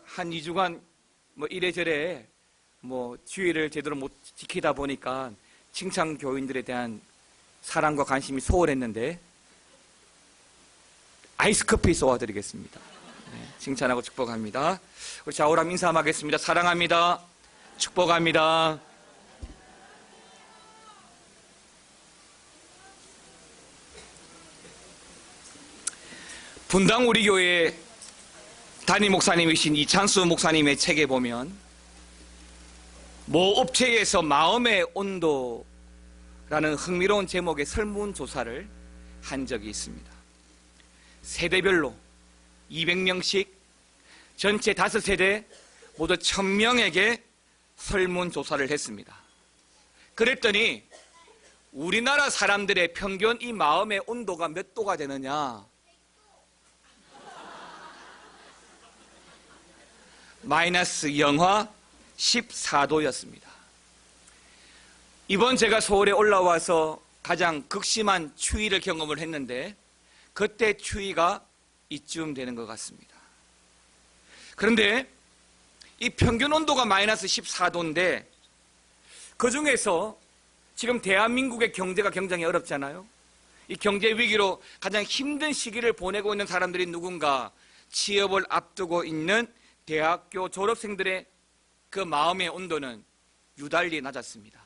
한 2주간 이래저래 주의를 제대로 못 지키다 보니까 칭찬 교인들에 대한 사랑과 관심이 소홀했는데 아이스커피 쏘아드리겠습니다. 네, 칭찬하고 축복합니다. 우리 좌우람 인사 한번 하겠습니다. 사랑합니다. 축복합니다. 분당 우리 교회 담임 목사님이신 이찬수 목사님의 책에 보면 모 업체에서 마음의 온도라는 흥미로운 제목의 설문조사를 한 적이 있습니다. 세대별로 200명씩 전체 5세대 모두 1000명에게 설문조사를 했습니다. 그랬더니 우리나라 사람들의 평균 이 마음의 온도가 몇 도가 되느냐? 마이너스 영하 14도였습니다. 이번 제가 서울에 올라와서 가장 극심한 추위를 경험을 했는데 그때 추위가 이쯤 되는 것 같습니다. 그런데 이 평균 온도가 마이너스 14도인데 그 중에서 지금 대한민국의 경제가 굉장히 어렵잖아요. 이 경제 위기로 가장 힘든 시기를 보내고 있는 사람들이 누군가? 취업을 앞두고 있는 대학교 졸업생들의 그 마음의 온도는 유달리 낮았습니다.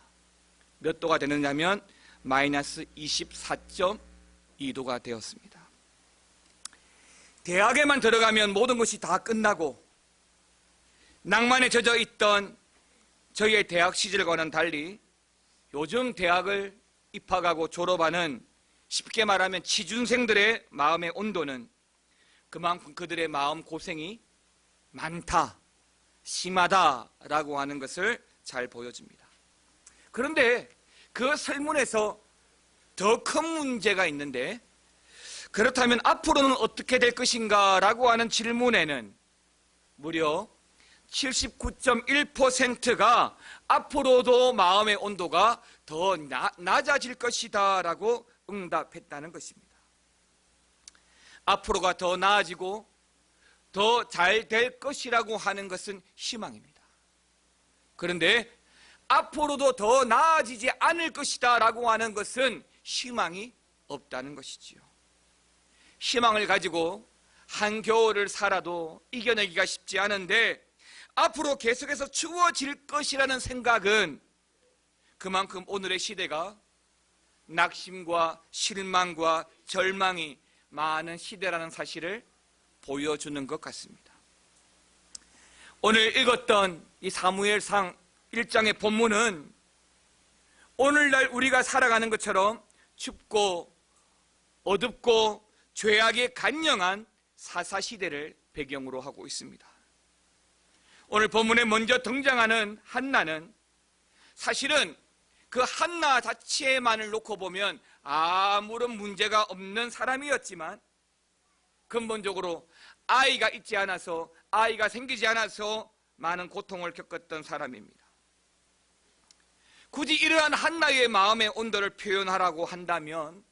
몇 도가 되느냐면 마이너스 24.2도가 되었습니다. 대학에만 들어가면 모든 것이 다 끝나고 낭만에 젖어 있던 저희의 대학 시절과는 달리 요즘 대학을 입학하고 졸업하는 쉽게 말하면 취준생들의 마음의 온도는 그만큼 그들의 마음 고생이 많다, 심하다라고 하는 것을 잘 보여줍니다. 그런데 그 설문에서 더 큰 문제가 있는데 그렇다면 앞으로는 어떻게 될 것인가 라고 하는 질문에는 무려 79.1%가 앞으로도 마음의 온도가 더 낮아질 것이다 라고 응답했다는 것입니다. 앞으로가 더 나아지고 더 잘 될 것이라고 하는 것은 희망입니다. 그런데 앞으로도 더 나아지지 않을 것이다 라고 하는 것은 희망이 없다는 것이지요. 희망을 가지고 한겨울을 살아도 이겨내기가 쉽지 않은데 앞으로 계속해서 추워질 것이라는 생각은 그만큼 오늘의 시대가 낙심과 실망과 절망이 많은 시대라는 사실을 보여주는 것 같습니다. 오늘 읽었던 이 사무엘상 1장의 본문은 오늘날 우리가 살아가는 것처럼 춥고 어둡고 죄악에 간영한 사사시대를 배경으로 하고 있습니다. 오늘 본문에 먼저 등장하는 한나는 사실은 그 한나 자체만을 놓고 보면 아무런 문제가 없는 사람이었지만 근본적으로 아이가 있지 않아서 아이가 생기지 않아서 많은 고통을 겪었던 사람입니다. 굳이 이러한 한나의 마음의 온도를 표현하라고 한다면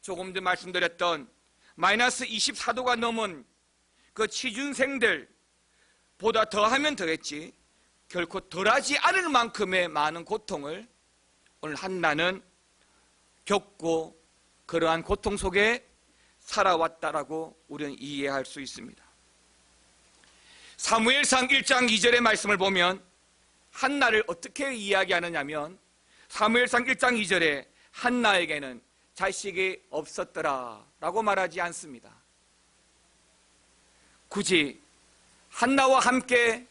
조금 전 말씀드렸던 마이너스 24도가 넘은 그 취준생들보다 더하면 더했지 결코 덜하지 않을 만큼의 많은 고통을 오늘 한나는 겪고 그러한 고통 속에 살아왔다라고 우리는 이해할 수 있습니다. 사무엘상 1장 2절의 말씀을 보면 한나를 어떻게 이야기하느냐면 사무엘상 1장 2절에 한나에게는 자식이 없었더라 라고 말하지 않습니다. 굳이 한나와 함께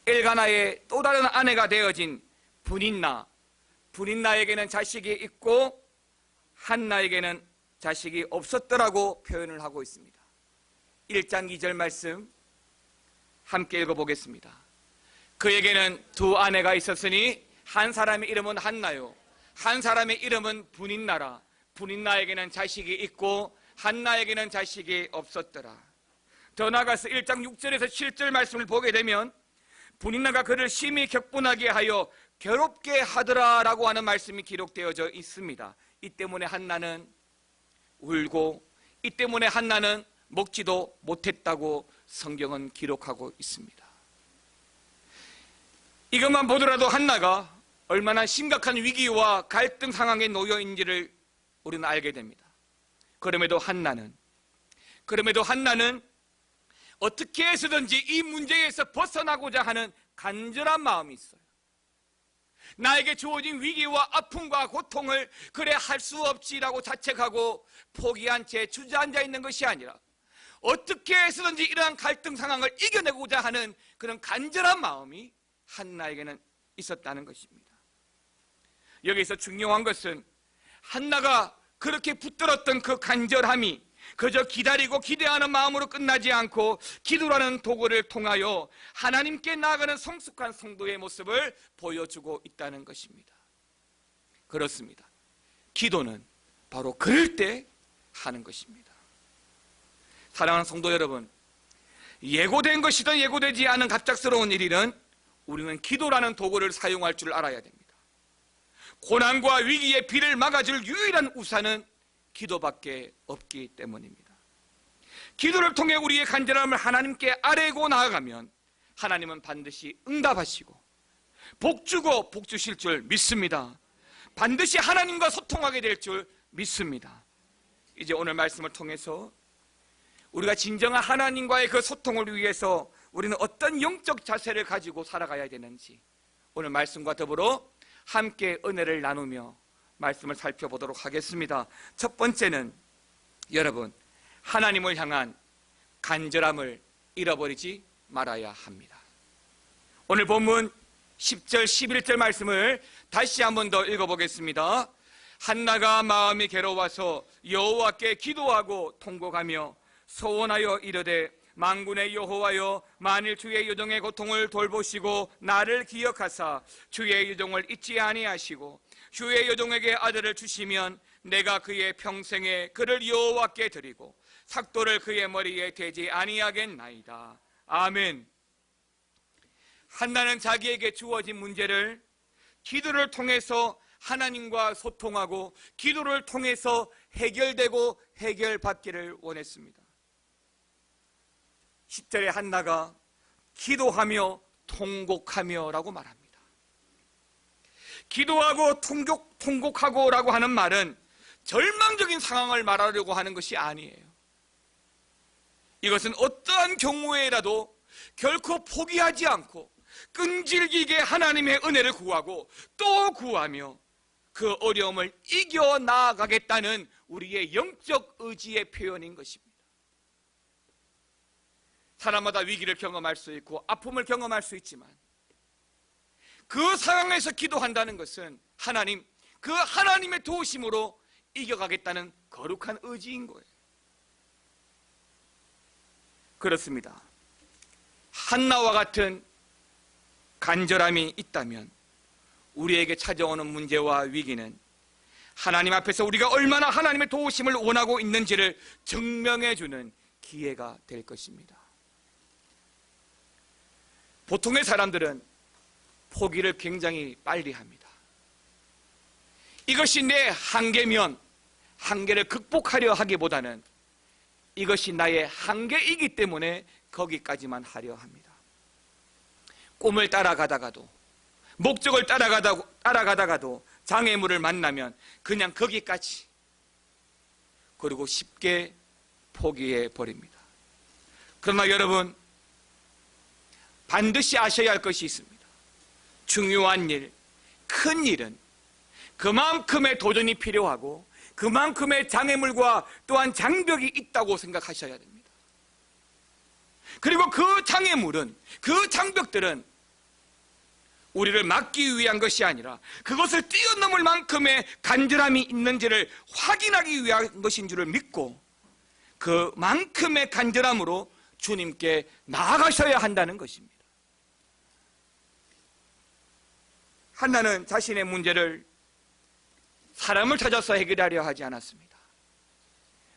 엘가나의 또 다른 아내가 되어진 분인나에게는 자식이 있고 한나에게는 자식이 없었더라고 표현을 하고 있습니다. 1장 2절 말씀 함께 읽어보겠습니다. 그에게는 두 아내가 있었으니 한 사람의 이름은 한나요 한 사람의 이름은 분인나라. 분인나에게는 자식이 있고 한나에게는 자식이 없었더라. 더 나아가서 1장 6절에서 7절 말씀을 보게 되면 분인나가 그를 심히 격분하게 하여 괴롭게 하더라라고 하는 말씀이 기록되어져 있습니다. 이 때문에 한나는 울고 이 때문에 한나는 먹지도 못했다고 성경은 기록하고 있습니다. 이것만 보더라도 한나가 얼마나 심각한 위기와 갈등 상황에 놓여 있는지를 우리는 알게 됩니다. 그럼에도 한나는 어떻게 해서든지 이 문제에서 벗어나고자 하는 간절한 마음이 있어요. 나에게 주어진 위기와 아픔과 고통을 그래 할 수 없지라고 자책하고 포기한 채 주저앉아 있는 것이 아니라 어떻게 해서든지 이러한 갈등 상황을 이겨내고자 하는 그런 간절한 마음이 한나에게는 있었다는 것입니다. 여기서 중요한 것은 한나가 그렇게 붙들었던 그 간절함이 그저 기다리고 기대하는 마음으로 끝나지 않고 기도라는 도구를 통하여 하나님께 나아가는 성숙한 성도의 모습을 보여주고 있다는 것입니다. 그렇습니다. 기도는 바로 그럴 때 하는 것입니다. 사랑하는 성도 여러분, 예고된 것이든 예고되지 않은 갑작스러운 일이든 우리는 기도라는 도구를 사용할 줄 알아야 됩니다. 고난과 위기의 비를 막아줄 유일한 우산은 기도밖에 없기 때문입니다. 기도를 통해 우리의 간절함을 하나님께 아뢰고 나아가면 하나님은 반드시 응답하시고 복 주고 복 주실 줄 믿습니다. 반드시 하나님과 소통하게 될 줄 믿습니다. 이제 오늘 말씀을 통해서 우리가 진정한 하나님과의 그 소통을 위해서 우리는 어떤 영적 자세를 가지고 살아가야 되는지 오늘 말씀과 더불어 함께 은혜를 나누며 말씀을 살펴보도록 하겠습니다. 첫 번째는 여러분, 하나님을 향한 간절함을 잃어버리지 말아야 합니다. 오늘 본문 10절 11절 말씀을 다시 한 번 더 읽어보겠습니다. 한나가 마음이 괴로워서 여호와께 기도하고 통곡하며 소원하여 이르되 만군의 여호와여, 만일 주의 여종의 고통을 돌보시고 나를 기억하사 주의 여종을 잊지 아니하시고 주의 여종에게 아들을 주시면 내가 그의 평생에 그를 여호와께 드리고 삭도를 그의 머리에 대지 아니하겠나이다. 아멘. 한나는 자기에게 주어진 문제를 기도를 통해서 하나님과 소통하고 기도를 통해서 해결되고 해결받기를 원했습니다. 10절에 한나가 기도하며 통곡하며 라고 말합니다. 기도하고 통곡하고 라고 하는 말은 절망적인 상황을 말하려고 하는 것이 아니에요. 이것은 어떠한 경우에라도 결코 포기하지 않고 끈질기게 하나님의 은혜를 구하고 또 구하며 그 어려움을 이겨나가겠다는 우리의 영적 의지의 표현인 것입니다. 사람마다 위기를 경험할 수 있고 아픔을 경험할 수 있지만 그 상황에서 기도한다는 것은 그 하나님의 도우심으로 이겨가겠다는 거룩한 의지인 거예요. 그렇습니다. 한나와 같은 간절함이 있다면 우리에게 찾아오는 문제와 위기는 하나님 앞에서 우리가 얼마나 하나님의 도우심을 원하고 있는지를 증명해주는 기회가 될 것입니다. 보통의 사람들은 포기를 굉장히 빨리 합니다. 이것이 내 한계면 한계를 극복하려 하기보다는 이것이 나의 한계이기 때문에 거기까지만 하려 합니다. 꿈을 따라가다가도 목적을 따라가다가도 장애물을 만나면 그냥 거기까지, 그리고 쉽게 포기해 버립니다. 그러나 여러분, 반드시 아셔야 할 것이 있습니다. 중요한 일, 큰 일은 그만큼의 도전이 필요하고 그만큼의 장애물과 또한 장벽이 있다고 생각하셔야 됩니다. 그리고 그 장애물은, 그 장벽들은 우리를 막기 위한 것이 아니라 그것을 뛰어넘을 만큼의 간절함이 있는지를 확인하기 위한 것인 줄을 믿고 그만큼의 간절함으로 주님께 나아가셔야 한다는 것입니다. 한나는 자신의 문제를 사람을 찾아서 해결하려 하지 않았습니다.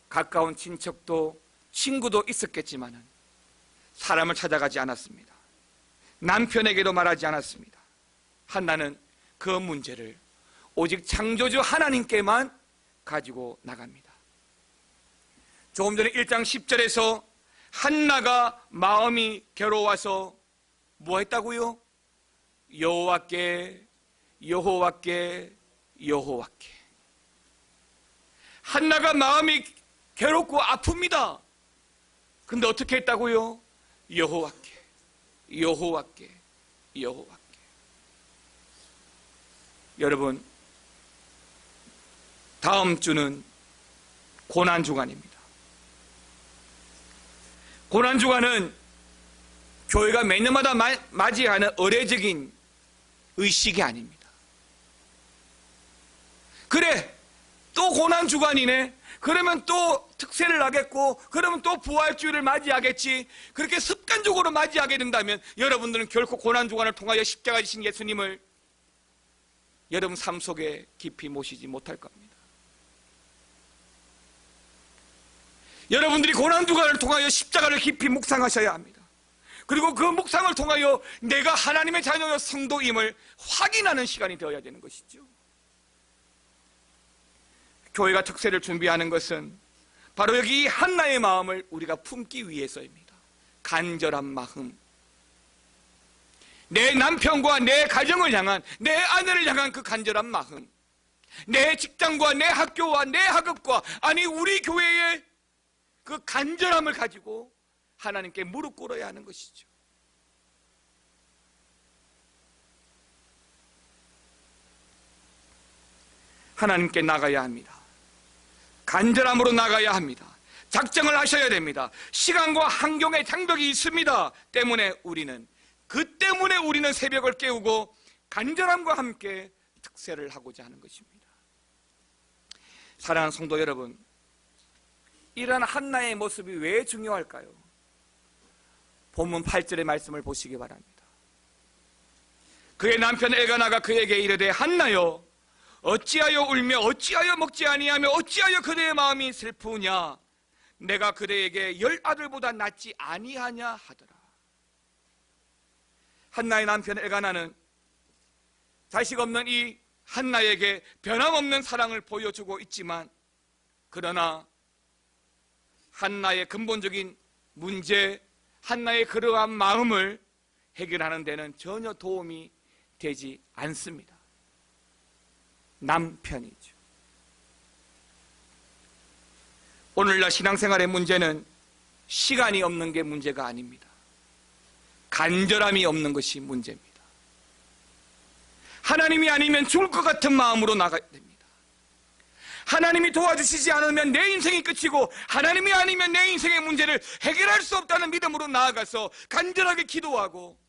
가까운 친척도 친구도 있었겠지만 사람을 찾아가지 않았습니다. 남편에게도 말하지 않았습니다. 한나는 그 문제를 오직 창조주 하나님께만 가지고 나갑니다. 조금 전에 1장 10절에서 한나가 마음이 괴로워서 뭐 했다고요? 여호와께 여호와께 여호와께. 한나가 마음이 괴롭고 아픕니다. 근데 어떻게 했다고요? 여호와께 여호와께 여호와께. 여러분, 다음 주는 고난주간입니다. 고난주간은 교회가 매년마다 맞이하는 의례적인 의식이 아닙니다. 그래, 또 고난주간이네. 그러면 또 특세를 하겠고, 그러면 또 부활주일을 맞이하겠지. 그렇게 습관적으로 맞이하게 된다면 여러분들은 결코 고난주간을 통하여 십자가 지신 예수님을 여러분 삶 속에 깊이 모시지 못할 겁니다. 여러분들이 고난주간을 통하여 십자가를 깊이 묵상하셔야 합니다. 그리고 그 묵상을 통하여 내가 하나님의 자녀여 성도임을 확인하는 시간이 되어야 되는 것이죠. 교회가 특세를 준비하는 것은 바로 여기 이 한나의 마음을 우리가 품기 위해서입니다. 간절한 마음, 내 남편과 내 가정을 향한, 내 아내를 향한 그 간절한 마음, 내 직장과 내 학교와 내 학업과, 아니 우리 교회의 그 간절함을 가지고 하나님께 무릎 꿇어야 하는 것이죠. 하나님께 나가야 합니다. 간절함으로 나가야 합니다. 작정을 하셔야 됩니다. 시간과 환경의 장벽이 있습니다. 그 때문에 우리는 새벽을 깨우고 간절함과 함께 특세를 하고자 하는 것입니다. 사랑하는 성도 여러분, 이러한 한나의 모습이 왜 중요할까요? 본문 8절의 말씀을 보시기 바랍니다. 그의 남편 엘가나가 그에게 이르되 한나여 어찌하여 울며 어찌하여 먹지 아니하며 어찌하여 그대의 마음이 슬프냐? 내가 그대에게 10아들보다 낫지 아니하냐 하더라. 한나의 남편 엘가나는 자식 없는 이 한나에게 변함없는 사랑을 보여주고 있지만, 그러나 한나의 근본적인 문제, 한나의 그러한 마음을 해결하는 데는 전혀 도움이 되지 않습니다. 남편이죠. 오늘날 신앙생활의 문제는 시간이 없는 게 문제가 아닙니다. 간절함이 없는 것이 문제입니다. 하나님이 아니면 죽을 것 같은 마음으로 나가야 됩니다. 하나님이 도와주시지 않으면 내 인생이 끝이고, 하나님이 아니면 내 인생의 문제를 해결할 수 없다는 믿음으로 나아가서 간절하게 기도하고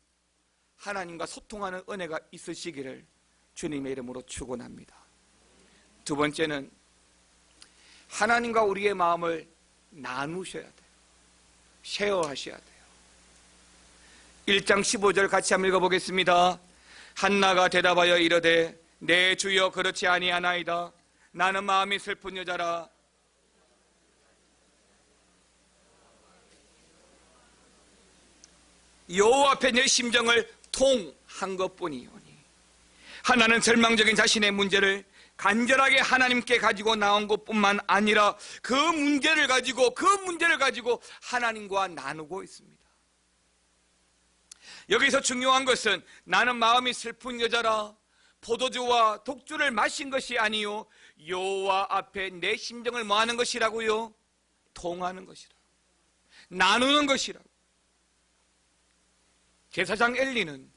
하나님과 소통하는 은혜가 있으시기를 주님의 이름으로 축원합니다. 두 번째는 하나님과 우리의 마음을 나누셔야 돼요. 쉐어하셔야 돼요. 1장 15절 같이 한번 읽어보겠습니다. 한나가 대답하여 이르되 내 주여 그렇지 아니하나이다. 나는 마음이 슬픈 여자라. 여호와 앞에 내 심정을 통한 것뿐이오니. 하나는 절망적인 자신의 문제를 간절하게 하나님께 가지고 나온 것뿐만 아니라 그 문제를 가지고 하나님과 나누고 있습니다. 여기서 중요한 것은 나는 마음이 슬픈 여자라 포도주와 독주를 마신 것이 아니요 여호와 앞에 내 심정을 뭐하는 것이라고요? 통하는 것이라, 나누는 것이라고. 제사장 엘리는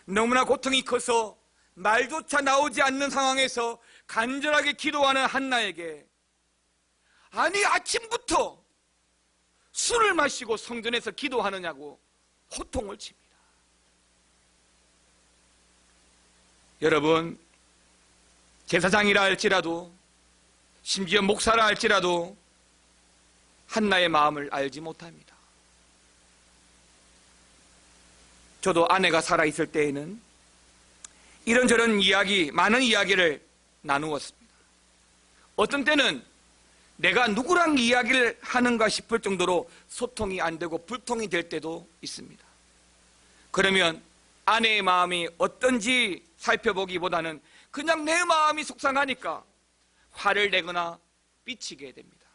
너무나 고통이 커서 말조차 나오지 않는 상황에서 간절하게 기도하는 한나에게, 아니 아침부터 술을 마시고 성전에서 기도하느냐고 호통을 칩니다. 여러분, 제사장이라 할지라도, 심지어 목사라 할지라도 한나의 마음을 알지 못합니다. 저도 아내가 살아있을 때에는 이런저런 이야기, 많은 이야기를 나누었습니다. 어떤 때는 내가 누구랑 이야기를 하는가 싶을 정도로 소통이 안 되고 불통이 될 때도 있습니다. 그러면 아내의 마음이 어떤지 살펴보기보다는 그냥 내 마음이 속상하니까 화를 내거나 삐치게 됩니다.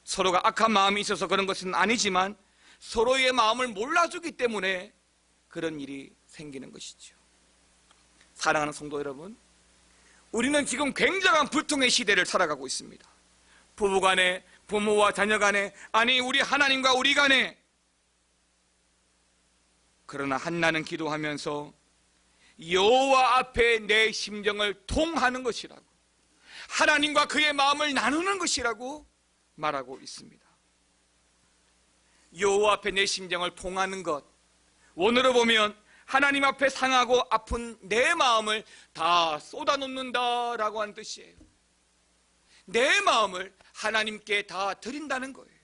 서로가 악한 마음이 있어서 그런 것은 아니지만 서로의 마음을 몰라주기 때문에 그런 일이 생기는 것이죠. 사랑하는 성도 여러분, 우리는 지금 굉장한 불통의 시대를 살아가고 있습니다. 부부간에, 부모와 자녀간에, 아니 우리 하나님과 우리 간에. 그러나 한나는 기도하면서 여호와 앞에 내 심정을 통하는 것이라고, 하나님과 그의 마음을 나누는 것이라고 말하고 있습니다. 여호와 앞에 내 심정을 통하는 것, 원어로 보면 하나님 앞에 상하고 아픈 내 마음을 다 쏟아놓는다라고 하는 뜻이에요. 내 마음을 하나님께 다 드린다는 거예요.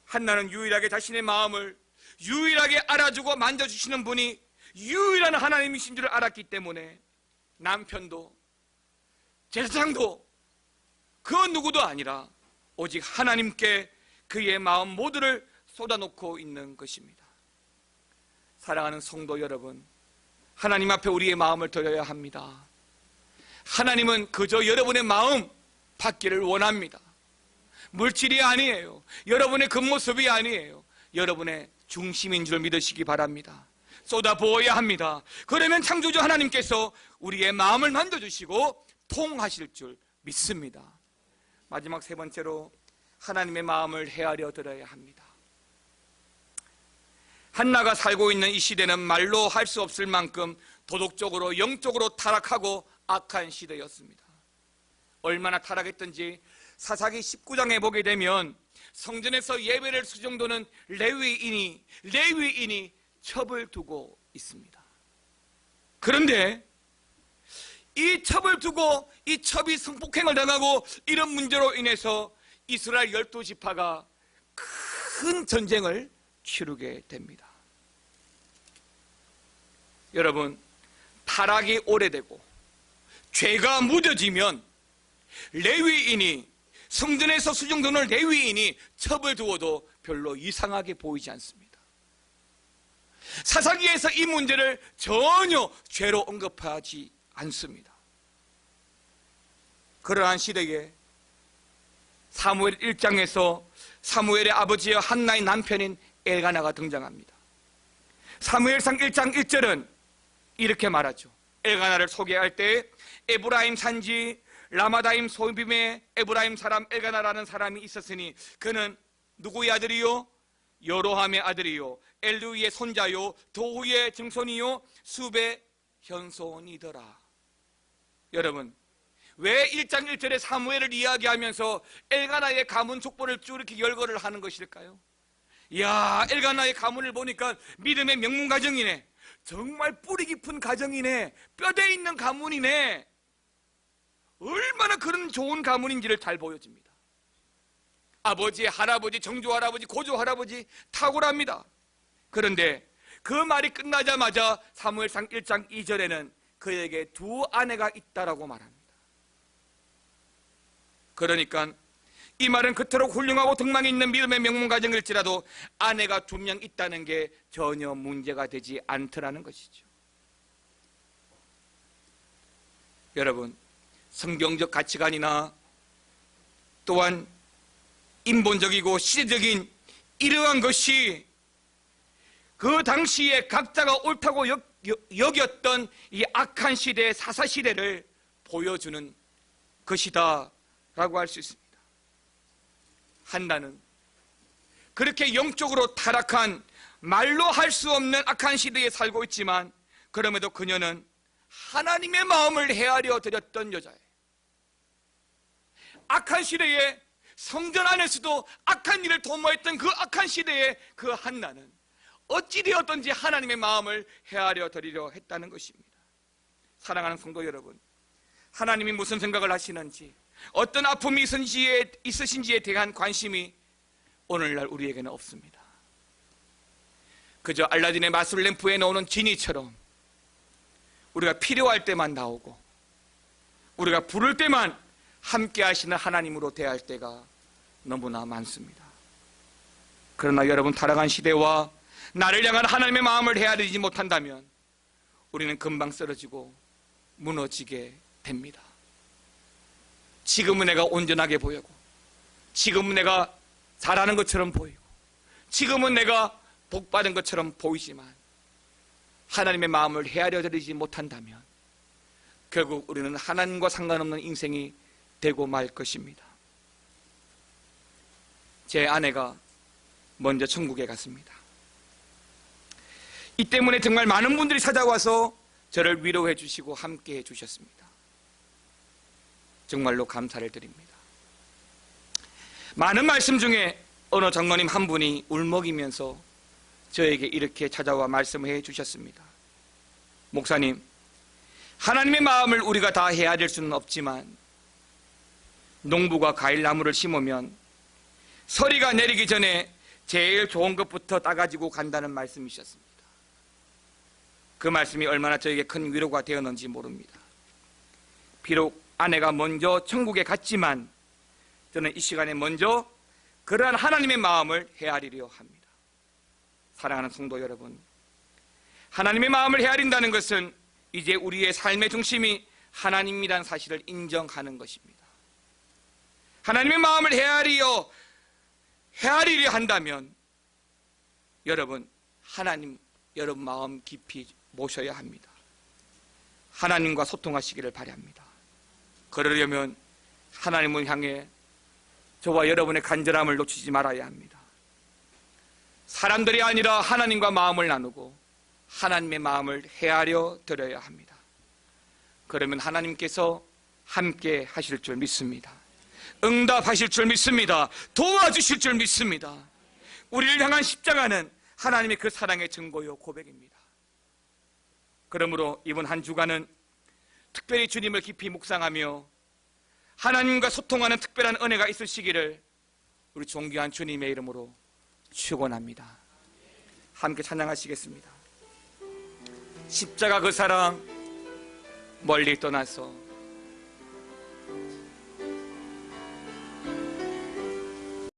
한나는 유일하게 자신의 마음을 유일하게 알아주고 만져주시는 분이 유일한 하나님이신 줄을 알았기 때문에 남편도 제사장도 그 누구도 아니라 오직 하나님께 그의 마음 모두를 쏟아놓고 있는 것입니다. 사랑하는 성도 여러분, 하나님 앞에 우리의 마음을 드려야 합니다. 하나님은 그저 여러분의 마음 받기를 원합니다. 물질이 아니에요. 여러분의 겉모습이 아니에요. 여러분의 중심인 줄 믿으시기 바랍니다. 쏟아부어야 합니다. 그러면 창조주 하나님께서 우리의 마음을 만져주시고 통하실 줄 믿습니다. 마지막 세 번째로 하나님의 마음을 헤아려 들어야 합니다. 한나가 살고 있는 이 시대는 말로 할 수 없을 만큼 도덕적으로 영적으로 타락하고 악한 시대였습니다. 얼마나 타락했던지 사사기 19장에 보게 되면 성전에서 예배를 수정도는 레위인이 첩을 두고 있습니다. 그런데 이 첩을 두고 이 첩이 성폭행을 당하고 이런 문제로 인해서 이스라엘 12지파가 큰 전쟁을 치르게 됩니다. 여러분, 타락이 오래되고 죄가 묻어지면 레위인이, 성전에서 수정도는 레위인이 첩을 두어도 별로 이상하게 보이지 않습니다. 사사기에서 이 문제를 전혀 죄로 언급하지 않습니다. 그러한 시대에 사무엘 1장에서 사무엘의 아버지와 한나의 남편인 엘가나가 등장합니다. 사무엘상 1장 1절은 이렇게 말하죠. 엘가나를 소개할 때 에브라임 산지 라마다임 소빔에 에브라임 사람 엘가나라는 사람이 있었으니 그는 누구의 아들이요? 여로함의 아들이요, 엘루이의 손자요, 도후의 증손이요, 숲의 현손이더라. 여러분, 왜 1장 1절에 사무엘을 이야기하면서 엘가나의 가문 족보를 쭉 이렇게 열거를 하는 것일까요? 이야, 엘가나의 가문을 보니까 믿음의 명문 가정이네, 정말 뿌리 깊은 가정이네, 뼈대 있는 가문이네, 얼마나 그런 좋은 가문인지를 잘 보여줍니다. 아버지, 할아버지, 정조할아버지, 고조할아버지 탁월합니다. 그런데 그 말이 끝나자마자 사무엘상 1장 2절에는 그에게 두 아내가 있다라고 말합니다. 그러니까 이 말은 그토록 훌륭하고 덕망이 있는 믿음의 명문 가정일지라도 아내가 2명 있다는 게 전혀 문제가 되지 않더라는 것이죠. 여러분, 성경적 가치관이나 또한 인본적이고 시대적인 이러한 것이 그 당시에 각자가 옳다고 여겼던 이 악한 시대의 사사시대를 보여주는 것이다 라고 할 수 있습니다. 한나는 그렇게 영적으로 타락한, 말로 할 수 없는 악한 시대에 살고 있지만 그럼에도 그녀는 하나님의 마음을 헤아려 드렸던 여자예요. 악한 시대에 성전 안에서도 악한 일을 도모했던 그 악한 시대에 그 한나는 어찌되었든지 하나님의 마음을 헤아려 드리려 했다는 것입니다. 사랑하는 성도 여러분, 하나님이 무슨 생각을 하시는지, 어떤 아픔이 있으신지에 대한 관심이 오늘날 우리에게는 없습니다. 그저 알라딘의 마술 램프에 나오는 지니처럼 우리가 필요할 때만 나오고 우리가 부를 때만 함께 하시는 하나님으로 대할 때가 너무나 많습니다. 그러나 여러분, 타락한 시대와 나를 향한 하나님의 마음을 헤아리지 못한다면 우리는 금방 쓰러지고 무너지게 됩니다. 지금은 내가 온전하게 보이고 지금은 내가 잘하는 것처럼 보이고 지금은 내가 복받은 것처럼 보이지만 하나님의 마음을 헤아려 드리지 못한다면 결국 우리는 하나님과 상관없는 인생이 되고 말 것입니다. 제 아내가 먼저 천국에 갔습니다. 이 때문에 정말 많은 분들이 찾아와서 저를 위로해 주시고 함께 해 주셨습니다. 정말로 감사를 드립니다. 많은 말씀 중에 어느 장로님 한 분이 울먹이면서 저에게 이렇게 찾아와 말씀해 주셨습니다. 목사님, 하나님의 마음을 우리가 다 헤아릴 수는 없지만 농부가 과일나무를 심으면 서리가 내리기 전에 제일 좋은 것부터 따가지고 간다는 말씀이셨습니다. 그 말씀이 얼마나 저에게 큰 위로가 되었는지 모릅니다. 비록 아내가 먼저 천국에 갔지만 저는 이 시간에 먼저 그러한 하나님의 마음을 헤아리려 합니다. 사랑하는 성도 여러분, 하나님의 마음을 헤아린다는 것은 이제 우리의 삶의 중심이 하나님이란 사실을 인정하는 것입니다. 하나님의 마음을 헤아리려 한다면 여러분, 하나님 여러분 마음 깊이 모셔야 합니다. 하나님과 소통하시기를 바랍니다. 그러려면 하나님을 향해 저와 여러분의 간절함을 놓치지 말아야 합니다. 사람들이 아니라 하나님과 마음을 나누고 하나님의 마음을 헤아려 드려야 합니다. 그러면 하나님께서 함께 하실 줄 믿습니다. 응답하실 줄 믿습니다. 도와주실 줄 믿습니다. 우리를 향한 십자가는 하나님의 그 사랑의 증거요 고백입니다. 그러므로 이번 한 주간은 특별히 주님을 깊이 묵상하며 하나님과 소통하는 특별한 은혜가 있으시기를 우리 존귀한 주님의 이름으로 축원합니다. 함께 찬양하시겠습니다. 십자가 그 사랑 멀리 떠나서